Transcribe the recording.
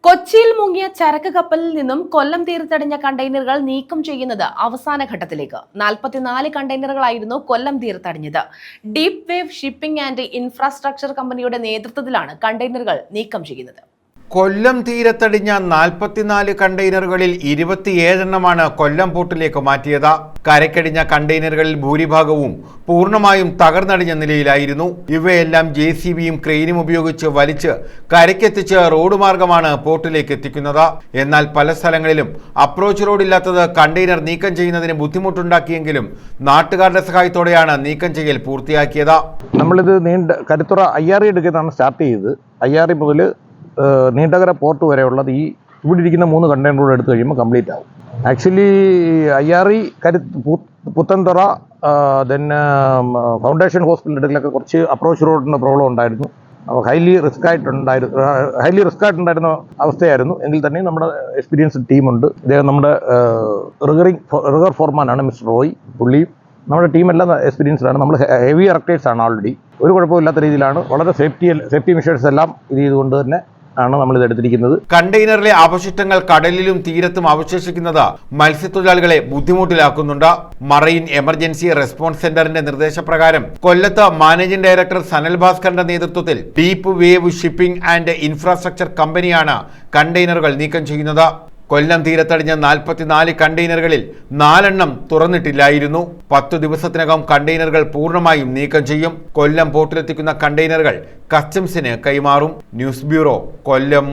കൊച്ചിയിൽ മുങ്ങിയ ചരക്ക് കപ്പലിൽ നിന്നും കൊല്ലം തീരത്തടിഞ്ഞ കണ്ടെയ്നറുകൾ നീക്കം ചെയ്യുന്നത് അവസാന ഘട്ടത്തിലേക്ക് 44 കണ്ടെയ്നറുകളായിരുന്നു കൊല്ലം തീരത്തടിഞ്ഞത്. Deep wave shipping and infrastructure കമ്പനിയുടെ നേതൃത്വത്തിലാണ് കണ്ടെയ്നറുകൾ നീക്കം ചെയ്യുന്നത്. കൊല്ലം തീരത്തടിഞ്ഞ 44 കണ്ടെയ്നറുകളിൽ 27 എണ്ണമാണ് കൊല്ലം പോർട്ടിലേക്ക് മാറ്റിയത്. കരക്കടിഞ്ഞ കണ്ടെയ്നറുകളിൽ ഭൂരിഭാഗവും പൂർണ്ണമായും തകർന്നടിഞ്ഞ നിലയിലായിരുന്നു. ഇവയെല്ലാം JCBയും ക്രെയിനും ഉപയോഗിച്ച് വലിച്ച് കരയ്ക്കെത്തിച്ച് റോഡ് മാർഗമാണ് പോർട്ടിലേക്ക് എത്തിക്കുന്നത്. എന്നാൽ പല സ്ഥലങ്ങളിലും അപ്രോച്ച് റോഡ് ഇല്ലാത്തത് കണ്ടെയ്നർ നീക്കം ചെയ്യുന്നതിന് ബുദ്ധിമുട്ടുണ്ടാക്കിയെങ്കിലും നാട്ടുകാരുടെ സഹായത്തോടെയാണ് നീക്കം ചെയ്യൽ പൂർത്തിയാക്കിയത്. നമ്മളിത് കരുത്തുറ IRE എടുക്കുന്നതാണ് സ്റ്റാർട്ട് ചെയ്തത്. IRE മുതൽ നീണ്ടകര പോർട്ട് വരെയുള്ളത് ഈ ഇവിടെ ഇരിക്കുന്ന 3 കണ്ടെയ്നറുകൾ എടുത്തു കഴിയുമ്പോൾ കംപ്ലീറ്റ് ആവും. ആക്ച്വലി IRE പുത്തൻതുറ ഫൗണ്ടേഷൻ ഹോസ്പിറ്റലിൻ്റെ അടുക്കലൊക്കെ കുറച്ച് അപ്രോച്ച് റോഡിൻ്റെ പ്രോബ്ലം ഉണ്ടായിരുന്നു. ഹൈലി റിസ്ക് ആയിട്ടുണ്ടായിരുന്ന അവസ്ഥയായിരുന്നു. എങ്കിൽ തന്നെ നമ്മുടെ എക്സ്പീരിയൻസ്ഡ് ടീമുണ്ട്. ഇദ്ദേഹം നമ്മുടെ റിഗർ ഫോർമാനാണ് മിസ്റ്റർ റോയ്. പുള്ളിയും നമ്മുടെ ടീമെല്ലാം എക്സ്പീരിയൻസ്ഡാണ്. നമ്മൾ ഹെവി ഇറക്ടേഴ്സാണ് ഓൾറെഡി. ഒരു കുഴപ്പമില്ലാത്ത രീതിയിലാണ് വളരെ സേഫ്റ്റി മെഷേഴ്സ് എല്ലാം ഇത് ചെയ്തുകൊണ്ട് തന്നെ ആണ് നമ്മളിത് എടുത്തിരിക്കുന്നത്. കണ്ടെയ്നറിലെ അവശിഷ്ടങ്ങൾ കടലിലും തീരത്തും അവശേഷിക്കുന്നത് മത്സ്യത്തൊഴിലാളികളെ ബുദ്ധിമുട്ടിലാക്കുന്നുണ്ട്. മറൈൻ എമർജൻസി റെസ്പോൺസ് സെന്ററിന്റെ നിർദ്ദേശപ്രകാരം കൊല്ലത്ത് മാനേജിംഗ് ഡയറക്ടർ സനൽ ഭാസ്കറിന്റെ നേതൃത്വത്തിൽ deep wave shipping and infrastructure കമ്പനിയാണ് കണ്ടെയ്നറുകൾ നീക്കം ചെയ്യുന്നത്. കൊല്ലം തീരത്തടിഞ്ഞ 44 കണ്ടെയ്നറുകളിൽ 4 എണ്ണം തുറന്നിട്ടില്ലായിരുന്നു. 10 ദിവസത്തിനകം കണ്ടെയ്നറുകൾ പൂർണ്ണമായും നീക്കം ചെയ്യും. കൊല്ലം പോർട്ടിലെത്തിക്കുന്ന കണ്ടെയ്നറുകൾ കസ്റ്റംസിന് കൈമാറും. ന്യൂസ് ബ്യൂറോ, കൊല്ലം.